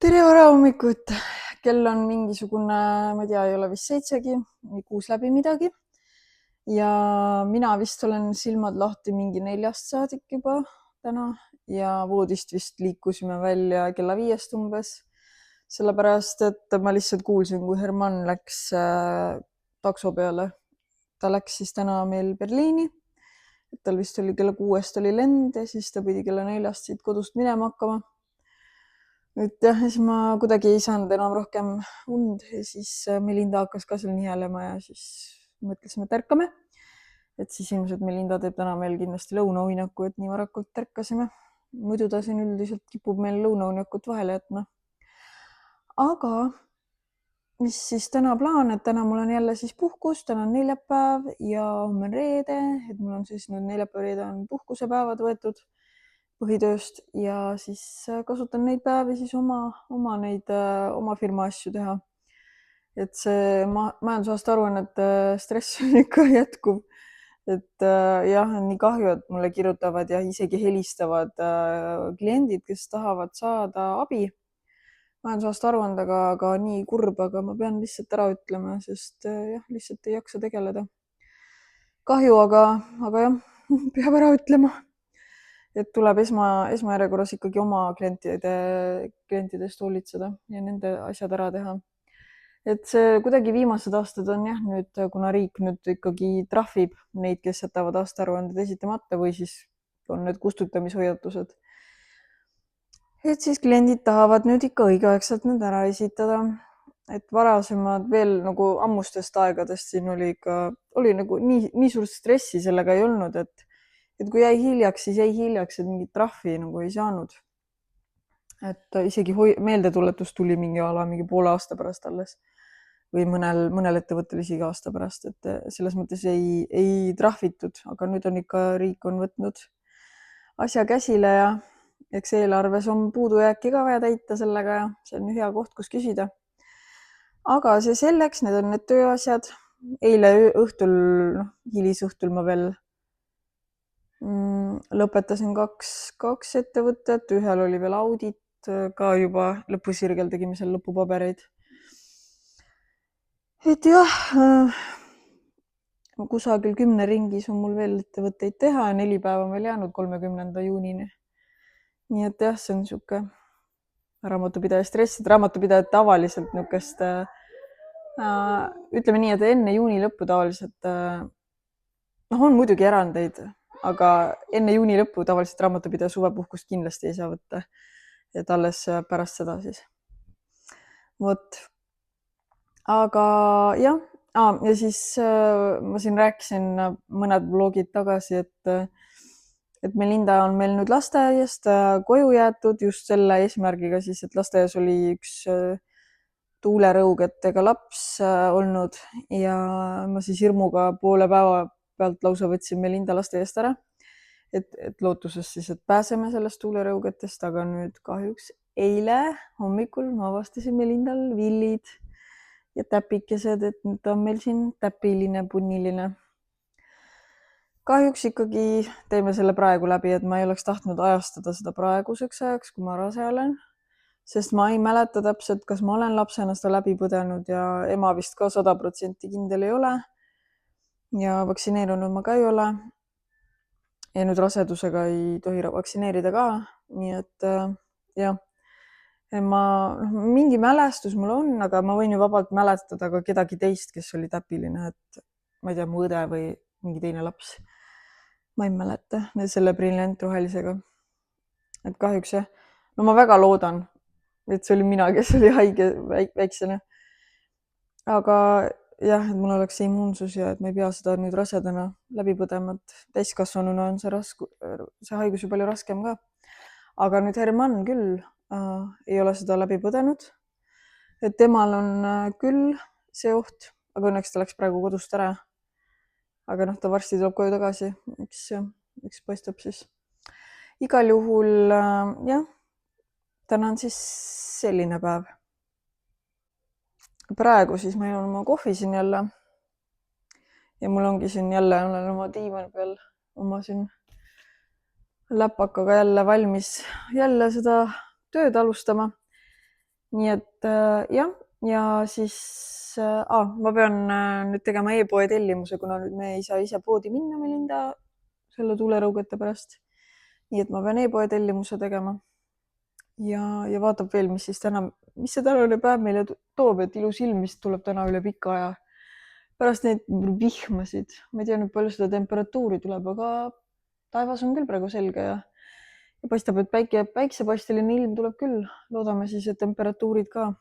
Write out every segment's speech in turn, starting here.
Tere varahommikut! Kell on mingisugune, ma ei tea, ei ole vist 7-gi, 6 läbi midagi. Ja mina vist olen silmad lahti mingi 4-st saadik juba täna ja voodist vist liikusime välja kella 5-st umbes. Sellepärast, et ma lihtsalt kuulsin, kui Herman läks takso peale. Ta läks siis täna meil Berliini. Tal vist oli kella 6-st oli lend ja siis ta pidi kella 4-st siit kodust minema hakkama. Nüüd jah, siis ma kuidagi ei saanud enam rohkem und ja siis Melinda hakkas ka seal nihelema ja siis mõtlesime, et ärkame. Et siis ilmselt Melinda teeb täna meil kindlasti lõunauinaku, et nii varakult ärkasime. Muidu ta siin üldiselt kipub meil lõunauinakut vahele jätma. Aga mis siis täna plaan, et täna mul on jälle siis puhkus, täna on neljapäev ja homme on reede, et mul on siis nüüd neljapäev reede on puhkusepäevad võetud põhitööst ja siis kasutan neid päevi siis oma firma asju teha. Et see majandusaasta aruannete stress on ikka jätkuv. Et jah, on nii kahju, et mulle kirjutavad ja isegi helistavad kliendid, kes tahavad saada abi majandusaasta aruandega, aga nii kurb, aga ma pean lihtsalt ära ütlema, sest jah, lihtsalt ei jaksa tegeleda. Kahju, aga jah, peab ära ütlema. Et tuleb esmajärjekorras ikkagi oma klientidest hoolitseda ja nende asjad ära teha. Et see kuidagi viimased aastad on jah, nüüd kuna riik nüüd ikkagi trahvib neid, kes jätavad aastaaruanded esitamata või siis on need kustutamishoiatused. Et siis kliendid tahavad nüüd ikka õigeaegselt need ära esitada. Et varasemad veel nagu ammustest aegadest siin oli nagu nii suurt stressi sellega ei olnud, et kui jäi hiljaks, siis jäi hiljaks, et mingit trahvi nagu ei saanud. Et isegi meeldetuletus tuli mingi poole aasta pärast alles või mõnel ettevõttel isegi aasta pärast, et selles mõttes ei trahvitud, aga nüüd on ikka riik on võtnud asja käsile ja eks eelarves on puudujääki ka vaja täita sellega ja see on hea koht, kus küsida. Aga see selleks, need on need tööasjad. Eile õhtul, hilisõhtul ma veel lõpetasin kaks ettevõtet, ühel oli veel audit ka juba lõpusirgel, tegime seal lõpupabereid. Et jah, kusagil 10 ringis on mul veel ettevõtteid teha ja 4 päeva on veel jäänud 30. juunini. Nii et jah, see on siuke raamatupidaja stress, et raamatupidajad tavaliselt niukest, ütleme nii, et enne juuni lõppu tavaliselt, on muidugi erandeid, aga enne juuni lõppu tavaliselt raamatupidaja suvepuhkust kindlasti ei saa võtta. Et alles pärast seda siis. Vot. Aga jah, ja siis ma siin rääkisin mõned vlogid tagasi, et Melinda on meil nüüd lasteaiast koju jäetud just selle eesmärgiga siis, et lasteaias oli üks tuulerõugetega laps olnud ja ma siis hirmuga poole päeva pealt lausa võtsin Melinda lasteaiast ära, et lootuses siis, et pääseme sellest tuulerõugetest, aga nüüd kahjuks eile hommikul ma avastasin Melindal villid ja täpikesed, et nüüd on meil siin täpiline, punniline. Kahjuks ikkagi teeme selle praegu läbi, et ma ei oleks tahtnud ajastada seda praeguseks ajaks, kui ma rase olen, sest ma ei mäleta täpselt, kas ma olen lapsena seda läbi põdenud ja ema vist ka 100% kindel ei ole. Ja vaktsineerunud ma ka ei ole. Ja nüüd rasedusega ei tohi vaktsineerida ka, nii et jah. Mingi mälestus mul on, aga ma võin ju vabalt mäletada ka kedagi teist, kes oli täpiline, et ma ei tea, mu õde või mingi teine laps. Ma ei mäleta selle briljantrohelisega. Et kahjuks jah. No ma väga loodan, et see oli mina, kes oli haige väiksena. Aga jah, et mul oleks see immuunsus ja et ma ei pea seda nüüd rasedana läbi põdema, et täiskasvanuna on see haigus ju palju raskem ka. Aga nüüd Herman küll ei ole seda läbi põdenud. Et temal on küll see oht, aga õnneks ta läks praegu kodust ära. Aga ta varsti tuleb koju tagasi, eks paistab siis. Igal juhul jah, täna on siis selline päev. Praegu siis ma joon oma kohvi siin jälle ja mul ongi siin jälle, olen oma diivan peal oma siin läpakaga jälle valmis jälle seda tööd alustama. nii et jah, ja siis ma pean nüüd tegema e-poe tellimuse, kuna nüüd me ei saa ise poodi minna Melinda selle tulerõugete pärast. nii et ma pean e-poe tellimuse tegema. ja vaatab veel, mis see tänane päev meile toob, et ilus ilm vist tuleb täna üle pika aja. pärast neid vihmasid, ma ei tea nüüd palju seda temperatuuri tuleb, aga taevas on küll praegu selge ja paistab, et päiksepasteline ilm tuleb küll. loodame siis, et temperatuurid ka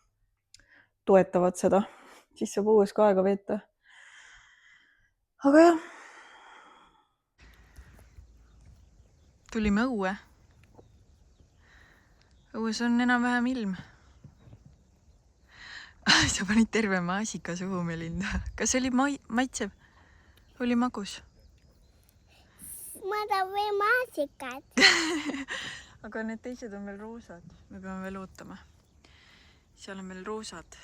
toetavad seda, siis saab õues ka aega veeta. aga jah. tulime õue. õues on enam-vähem ilm. sa panid terve maasika suhu, Melinda. kas oli maitsev? oli magus? ma tahan veel maasikat. aga need teised on veel roosad. me peame veel ootama. seal on veel roosad.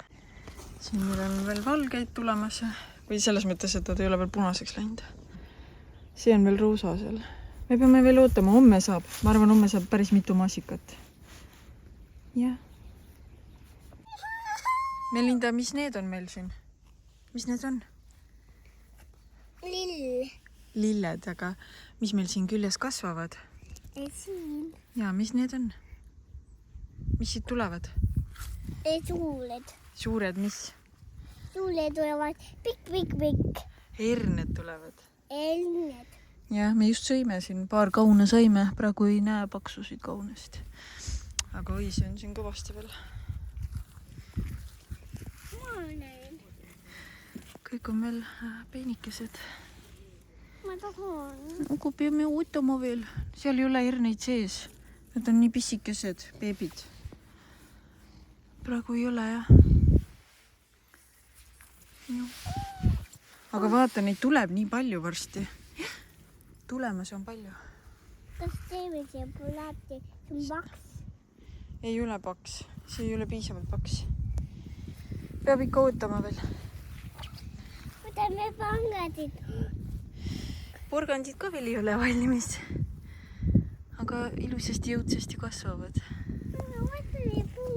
siin meil on veel valgeid tulemas. või selles mõttes, et nad ei ole veel punaseks läinud. see on veel roosa seal. me peame veel ootama. homme saab. ma arvan, homme saab päris mitu maasikat. jah. Melinda, mis need on meil siin? mis need on? Lill. Lilled, aga mis meil siin küljes kasvavad? Siin. ja mis need on? mis siit tulevad? Suured. suured, mis? Suured tulevad pikk. herned tulevad. Herned. jah, me just sõime siin, paar kaune sõime, praegu ei näe paksusid kaunest. aga õisi on siin kõvasti veel. ma näen. kõik on veel peenikesed. ma tahan. aga peame ootama veel, seal ei ole herneid sees. Need on nii pissikesed beebid. praegu ei ole jah. aga vaata, neid tuleb nii palju varsti. tulemas on palju. kas teeme siia pulati? See on paks. ei ole paks, see ei ole piisavalt paks. peab ikka ootama veel. võtame pangandid. porgandid ka veel ei ole valmis. aga ilusasti jõudsasti kasvavad.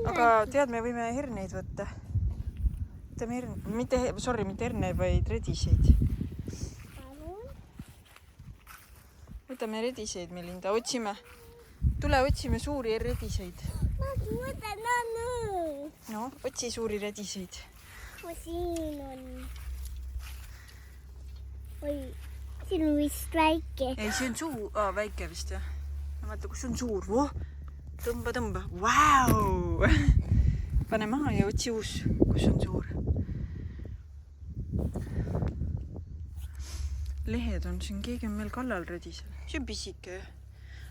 aga tead, me võime herneid võtta. mitte herneid, vaid rediseid. võtame rediseid, Melinda, otsime. tule, otsime suuri rediseid. ma võtan Annu. no, otsi suuri rediseid. siin on. oi, siin on vist väike. ei, see on väike vist jah. vaata, kus on suur. tõmba. Vau! pane maha ja otsi uus, kus on suur. lehed on siin, keegi on meil kallal redisel. see on pisike.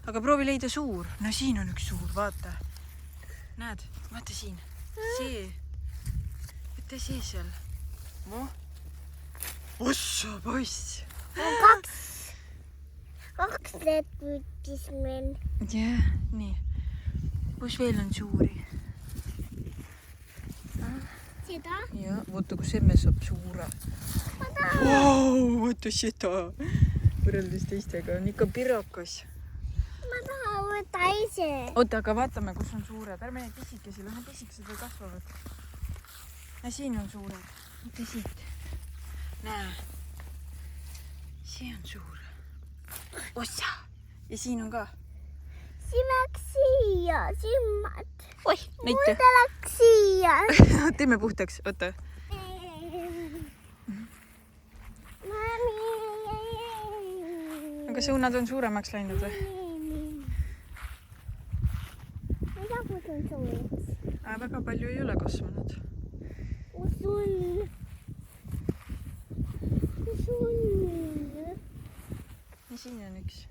aga proovi leida suur. no siin on üks suur, vaata. näed, vaata siin. see. vaata see seal. ossa poiss. kaks need võttis meil. jah, nii. kus veel on suuri? seda? ja, vaata, kus emme saab suure. ma tahan. Vaata seda. võrreldes teistega on ikka pirakas. ma tahan võtta ise. oota, aga vaatame, kus on suured. ärme neid pisikesi, lähme pisikesed veel kasvavad. siin on suured. vaata siit. näe. see on suur. ossa. ja siin on ka. siin läks siia, silmad. oih, näita. muide läks siia. teeme puhtaks, oota. aga suunad on suuremaks läinud või? mida kus on suureks? väga palju ei ole kasvanud. kus on? kus on? ja siin on üks.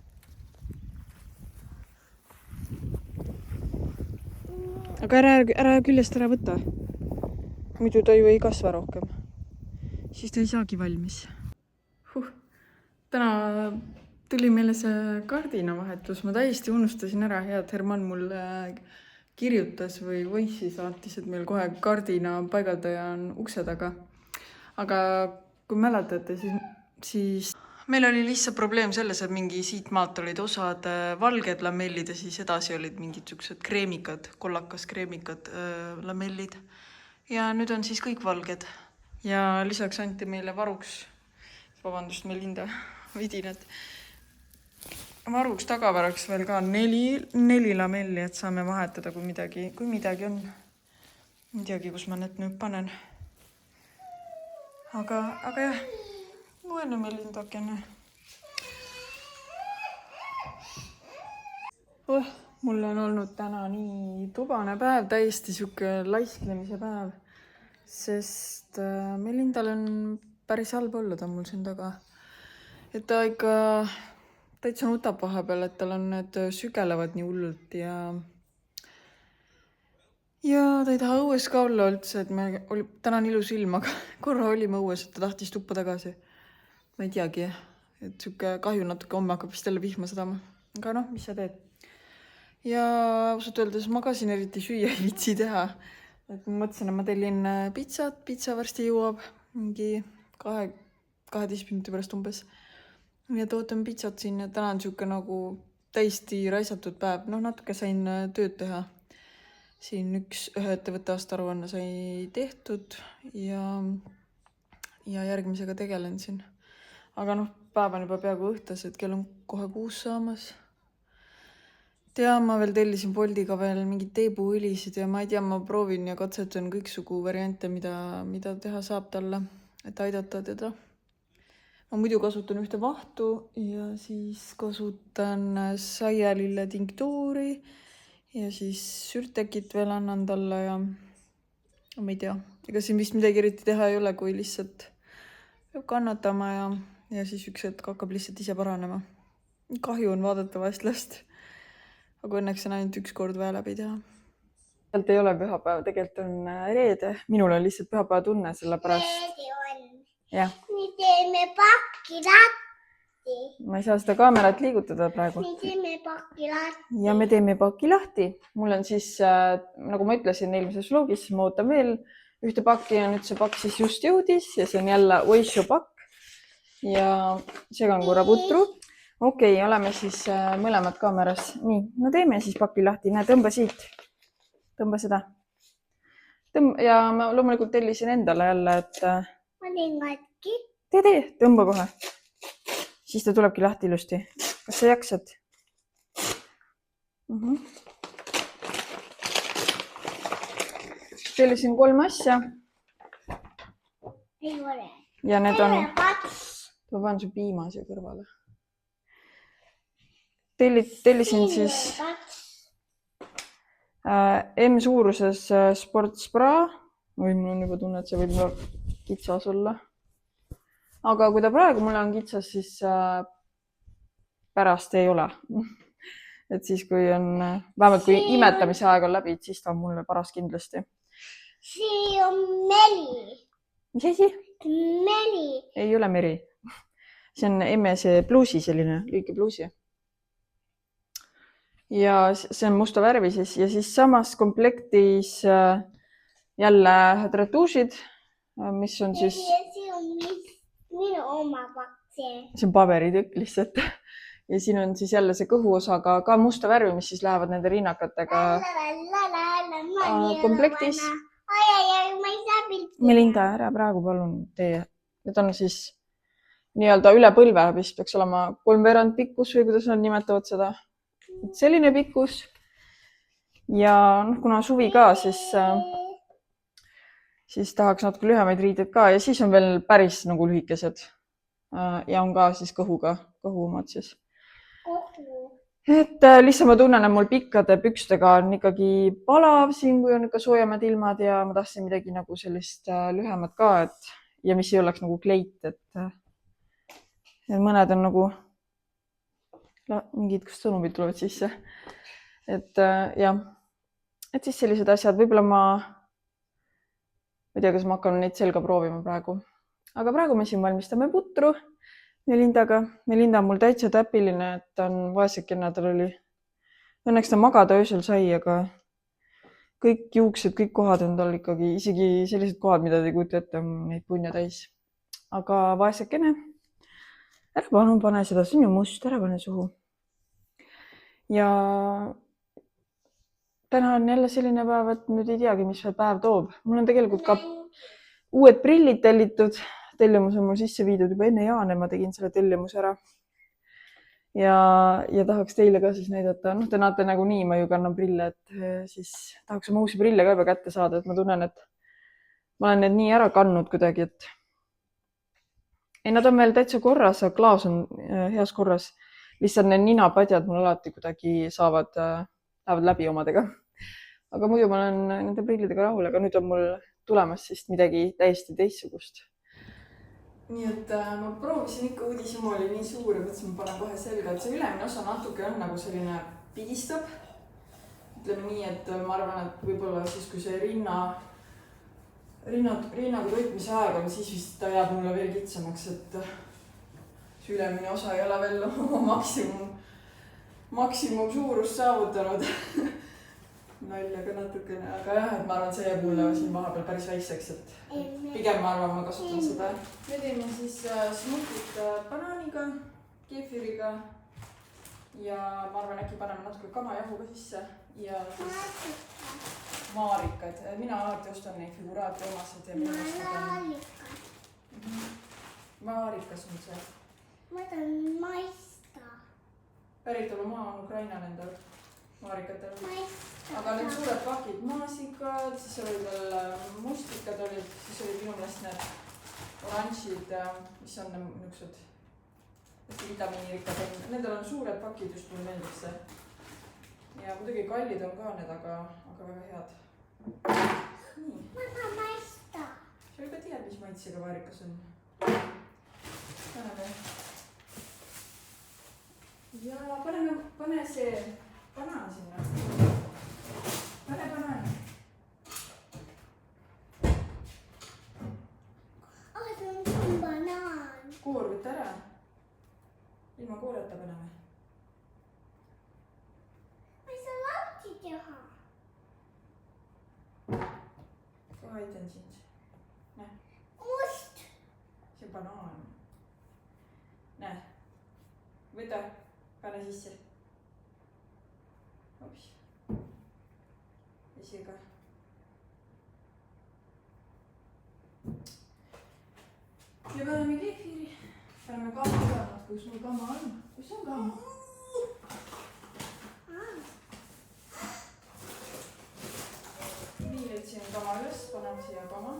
aga ära küljest ära võta. muidu ta ju ei kasva rohkem. siis ta ei saagi valmis. täna tuli meile see kardinavahetus. ma täiesti unustasin ära, et Herman mulle kirjutas või voice'i saatis, et meil kohe kardina paigaldaja on ukse taga. aga kui mäletate, siis meil oli lihtsalt probleem selles, et mingi siit maalt olid osad valged lamellid ja siis edasi olid mingid siuksed kreemikad, kollakas kreemikad lamellid. Ja nüüd on siis kõik valged. Ja lisaks anti meile varuks, vabandust, Melinda, vidinad. Varuks tagavaraks veel ka neli lamelli, et saame vahetada, kui midagi on. Ei teagi, kus ma need nüüd panen. Aga jah, bueno, Melindakene. Mul on olnud täna nii tubane päev, täiesti siuke laisklemise päev, sest Melindal on päris halb olla, ta on mul siin taga. Et ta ikka täitsa nutab vahepeal, et tal on need sügelevad nii hullult ja ta ei taha õues ka olla üldse, et täna on ilus ilm, aga korra olime õues, et ta tahtis tuppa tagasi. Ma ei teagi, et siuke kahju natuke homme hakkab vist jälle vihma sadama. Aga noh, mis sa teed? Ja ausalt öeldes magasin eriti süüa ei viitsi teha. Et ma mõtlesin, et ma tellin pitsat, pitsa varsti jõuab mingi 12 minuti pärast umbes. Ja ootame pitsat siin ja täna on siuke nagu täiesti raisatud päev. Noh, natuke sain tööd teha. Siin ühe ettevõtte aastaaruanne sai tehtud ja järgmisega tegelen siin. Aga noh, päev on juba peaaegu õhtas, et kell on kohe 6 saamas. Ma veel tellisin Boltiga veel mingid teepuuõlisid ja ma ei tea, ma proovin ja katsetan kõiksugu variante, mida teha saab talle, et aidata teda. Ma muidu kasutan ühte vahtu ja siis kasutan saialille tinktuuri ja siis sürtekit veel annan talle ja ma ei tea, ega siin vist midagi eriti teha ei ole, kui lihtsalt peab kannatama ja siis üks hetk hakkab lihtsalt ise paranema. Kahju on vaadata vahest last, aga õnneks on ainult üks kord vaja läbi teha. Sealt ei ole pühapäev, tegelikult on reede. Minul on lihtsalt pühapäeva tunne, sellepärast. Reede on. Jah. Me teeme pakki lahti. Ma ei saa seda kaamerat liigutada praegu. Me teeme pakki lahti. Ja me teeme pakki lahti. Mul on siis, nagu ma ütlesin eelmises vlogis, ma ootan veel ühte pakki ja nüüd see pakk siis just jõudis ja see on jälle Oisho pakk. Ja segan korra putru. Okei, oleme siis mõlemad kaameras. Nii, no teeme siis pakki lahti. Näe, tõmba siit. Tõmba seda. Ja ma loomulikult tellisin endale jälle, et... Ma teen katki. Tee, tõmba kohe. Siis ta tulebki lahti ilusti. Kas sa jaksad? Tellisin 3 asja. Ei ole. Ja need on... Kats. Ma panen su piima siia kõrvale. Tellisin siis M-suuruses sportspraa. Või mul on juba tunne, et see võib mul kitsas olla. Aga kui ta praegu mulle on kitsas, siis pärast ei ole. Et siis kui on, vähemalt kui imetamise aeg on läbi, siis ta on mulle paras kindlasti. See on meri. Mis asi? Meri. Ei ole meri. See on MS pluusi selline, lühike pluusi. Ja see on musta värvi siis. Ja siis samas komplektis jälle retuušid, mis on siis... See on minu oma pakk see. See on paberitükk lihtsalt. Ja siin on siis jälle see kõhuosaga ka musta värvi, mis siis lähevad nende rinnakatega komplektis. Ma ei saa pilti. Melinda, ära praegu palun tee. Need on siis nii-öelda üle põlve, mis peaks olema 3/4 pikkus või kuidas nad nimetavad seda. Selline pikkus. Ja kuna suvi ka, siis tahaks natuke lühemaid riided ka ja siis on veel päris nagu lühikesed. Ja on ka siis kõhu omad siis. Et lihtsalt ma tunnen, et mul pikkade pükstega on ikkagi palav siin, kui on ikka soojemad ilmad ja ma tahtsin midagi nagu sellist lühemat ka, ja mis ei oleks nagu kleit, et mõned on nagu mingid sõnumid tulevad sisse. Et jah, et siis sellised asjad, võib-olla ma ei tea, kas ma hakkan neid selga proovima praegu. Aga praegu me siin valmistame putru Melindaga. Melinda on mul täitsa täpiline, et ta on vaesekene, tal oli. Õnneks ta magada öösel sai, aga kõik juuksed, kõik kohad on tal ikkagi, isegi sellised kohad, mida te ei kujuta ette, on neid punja täis. Aga vaesekene. ära palun pane seda, see on ju must, ära pane suhu. Ja täna on jälle selline päev, et nüüd ei teagi, mis see päev toob. Mul on tegelikult ka uued prillid tellitud. Tellimus on mul sisse viidud juba enne Jaane, ma tegin selle tellimuse ära. Ja tahaks teile ka siis näidata. Te näete nagunii, ma ju kannan prille, et siis tahaks oma uusi prille ka juba kätte saada, et ma tunnen, et ma olen need nii ära kandnud kuidagi, et ei, nad on veel täitsa korras, aga klaas on heas korras. Lihtsalt need ninapadjad mul alati kuidagi lähevad läbi omadega. Aga muidu ma olen nende prillidega rahul, aga nüüd on mul tulemas siis midagi täiesti teistsugust. Nii et ma proovisin ikka uudishimu oli nii suur ja mõtlesin, ma panen kohe selga, et see ülemine osa natuke on nagu selline pigistab. Ütleme nii, et ma arvan, et võib-olla siis, kui see rinnaga võtmise aeg on, siis vist ta jääb mulle veel kitsamaks, et see ülemine osa ei ole veel oma maksimum suurust saavutanud. Nalja ka natukene, aga jah, et ma arvan, et see jääb mulle siin vahepeal päris väikseks, et pigem ma arvan, ma kasutan seda. Me teeme siis smuutit banaaniga, keefiriga ja ma arvan, äkki paneme natuke kamajahu ka sisse ja siis maarikad. Mina alati ostan neid figuraati omased ja maarikas on see. Ma tahan maista. Päritolumaa on Ukraina nendel maarikatel. Aga need suured pakid, maasikad, siis olid veel mustikad olid, siis olid minu meelest need oranžid, mis on niisugused vitamiinirikkad. Nendel on suured pakid, just mulle meeldib see. Ja muidugi kallid on ka need, aga väga head. Nii. Ma tahan maista. Sa juba tead, mis maitsega maarikas on. Paneme. Ja pane see banaan sinna. Pane banaan. Aga see on banaan. Koor võtta ära. Ilma kooreta paneme. Ma ei saa lahti teha. Kohe aitan sind. Näe. Must. See banaan. Näe. Võta. Pane sisse. Ops. Ja see ka. Ja paneme keefiri. Paneme kamma ka. Kus mul kamma on? Kus on kamma? Nii, et siin kamma üles. Paneme siia kamma.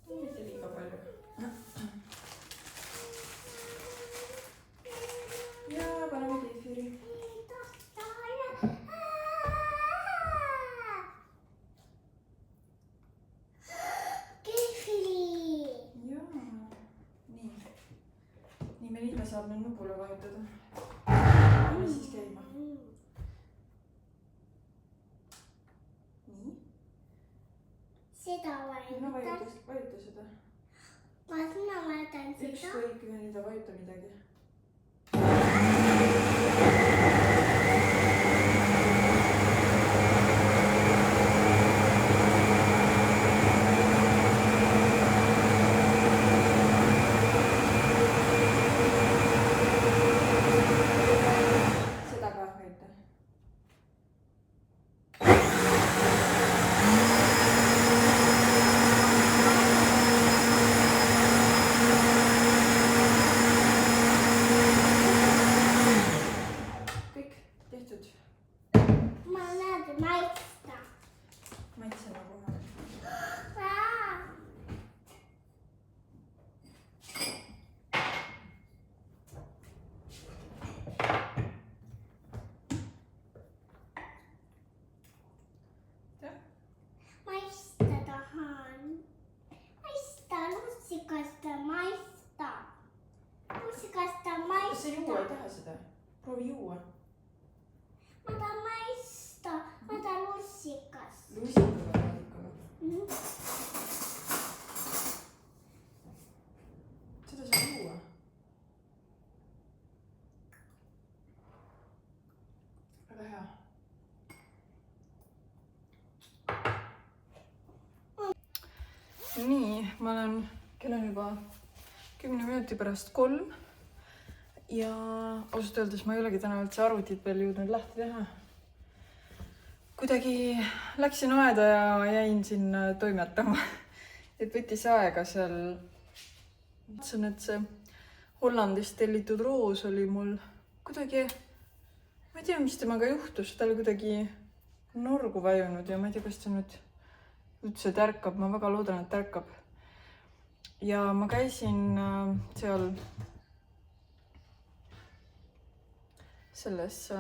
Mitte liiga palju. Ja paneme keefiri. Nii me saab nüüd nupule vajutada. Paneme siis käima. Nii. Seda vajutan. No vajuta seda. Kas ma vajutan seda? Ükskõik, ta vajuta midagi. Kas sa juua ei taha seda? Proovi juua. Ma tahan maista. Ma tahan lussikas. Lussikaga tahad ikka? Seda saab juua. Väga hea. Nii, ma olen, kell on juba 10 minuti pärast 3 ja ausalt öeldes ma ei olegi täna üldse arvutit veel jõudnud lahti teha. Kuidagi läksin aeda ja jäin sinna toimetama. Et võttis aega seal. Mõtlesin, et see Hollandist tellitud roos oli mul kuidagi, ma ei tea, mis temaga juhtus, ta oli kuidagi norgu vajunud ja ma ei tea, kas ta nüüd üldse tärkab, ma väga loodan, et tärkab. Ja ma käisin seal selles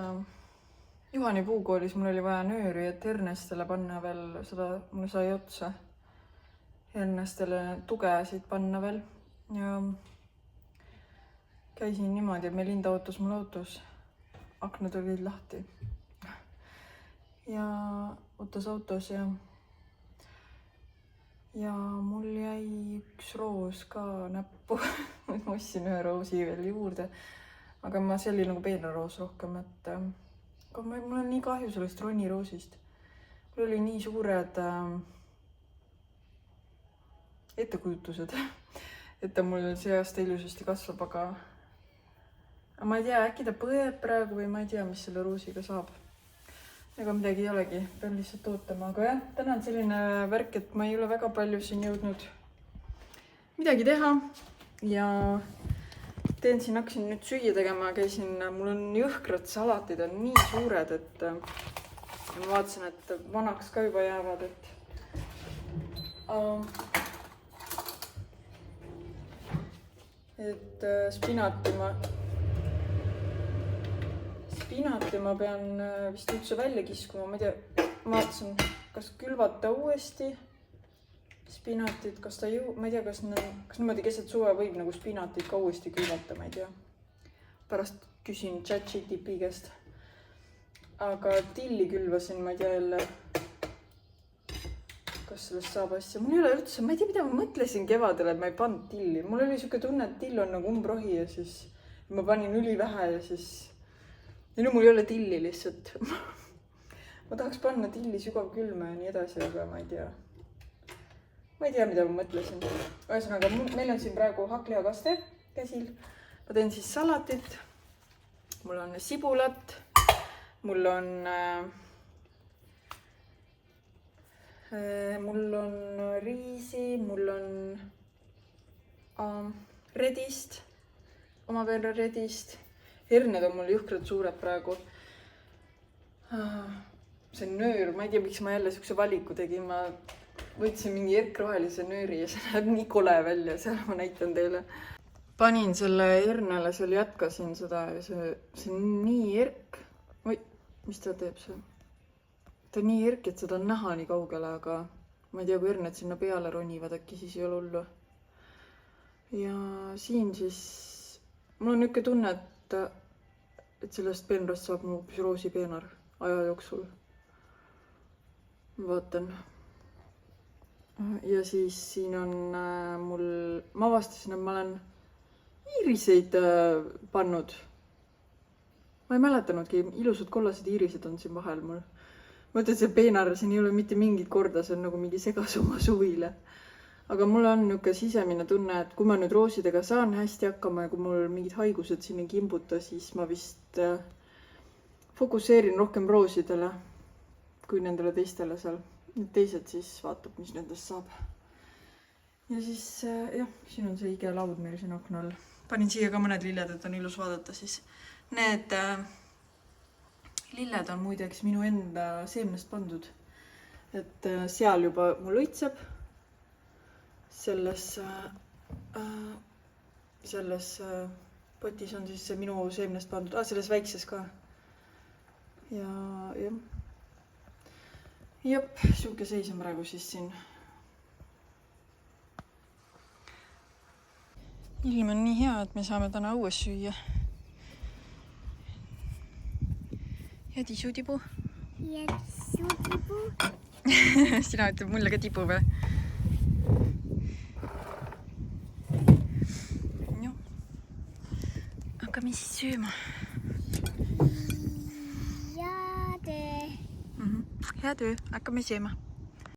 Juhani puukoolis, mul oli vaja nööri, et Ernestele panna veel seda, mul sai otsa. Ernestele tugesid panna veel ja käisin niimoodi, et Melinda ootas mul autos. Aknad olid lahti. Ja ootas autos ja mul jäi üks roos ka näppu. Ma ostsin ühe roosi veel juurde. Aga see oli nagu peenraroos rohkem, et mul on nii kahju sellest roniroosist. Mul oli nii suured ettekujutused, et ta mul see aasta ilusasti kasvab, aga ma ei tea, äkki ta põeb praegu või ma ei tea, mis selle roosiga saab. Ega midagi ei olegi, pean lihtsalt ootama, aga jah, täna on selline värk, et ma ei ole väga palju siin jõudnud midagi teha ja hakkasin nüüd süüa tegema, mul on jõhkrad salatid on nii suured, et ma vaatasin, et vanaks ka juba jäävad, et spinati ma pean vist üldse välja kiskuma, ma ei tea, ma vaatasin, kas külvata uuesti spinatit, kas ta ma ei tea, kas niimoodi keset suve võib nagu spinatit ka uuesti külvata, ma ei tea. Pärast küsin ChatGPT käest. Aga tilli külvasin, ma ei tea jälle, kas sellest saab asja. Mul ei ole üldse, ma ei tea, mida ma mõtlesin kevadel, et ma ei pannud tilli. Mul oli siuke tunne, et till on nagu umbrohi ja siis ma panin ülivähe ja siis nüüd mul ei ole tilli lihtsalt. Ma tahaks panna tilli sügavkülma ja nii edasi, aga ma ei tea. Ma ei tea, mida ma mõtlesin. Ühesõnaga, meil on siin praegu hakklihakaste käsil. Ma teen siis salatit. Mul on sibulat. Mul on riisi. Mul on redist. Oma verre redist. Herned on mul jõhkrad suured praegu. See nöör, ma ei tea, miks ma jälle siukse valiku tegin. Ma võtsin mingi erkrohelise nööri ja see näeb nii kole välja, seal ma näitan teile. Panin selle hernele, seal jätkasin seda ja see on nii erk. Oi, mis ta teeb see? Ta on nii erk, et seda on näha nii kaugele, aga ma ei tea, kui herned sinna peale ronivad, äkki siis ei ole hullu. Ja siin siis, mul on niuke tunne, et sellest peenrast saab mu roosi peenar aja jooksul. Ma vaatan. Ja siis siin on mul, ma avastasin, et ma olen iiriseid pannud. Ma ei mäletanudki, ilusad kollased iirised on siin vahel mul. Ma ütlen, et see peenar, siin ei ole mitte mingit korda, see on nagu mingi segasuma suvile. Aga mul on niuke sisemine tunne, et kui ma nüüd roosidega saan hästi hakkama ja kui mul mingid haigused siin ei kimbuta, siis ma vist fokuseerin rohkem roosidele kui nendele teistele seal. Need teised siis vaatab, mis nendest saab. Ja siis, jah, siin on see ige laud meil siin akna all. Panin siia ka mõned lilled, et on ilus vaadata siis. Need lilled on muideks minu enda seemnest pandud. Et seal juba mul õitseb. Selles potis on siis see minu seemnest pandud. Selles väikses ka. Ja jah. Jep, siuke seis on praegu siis siin. Ilm on nii hea, et me saame täna õues süüa. Ja tisutipu. Ja tisutipu. Sina ütleb mulle ka tipu või? No. Hakkame siis sööma. Ja töö. Hea töö, hakkame sööma.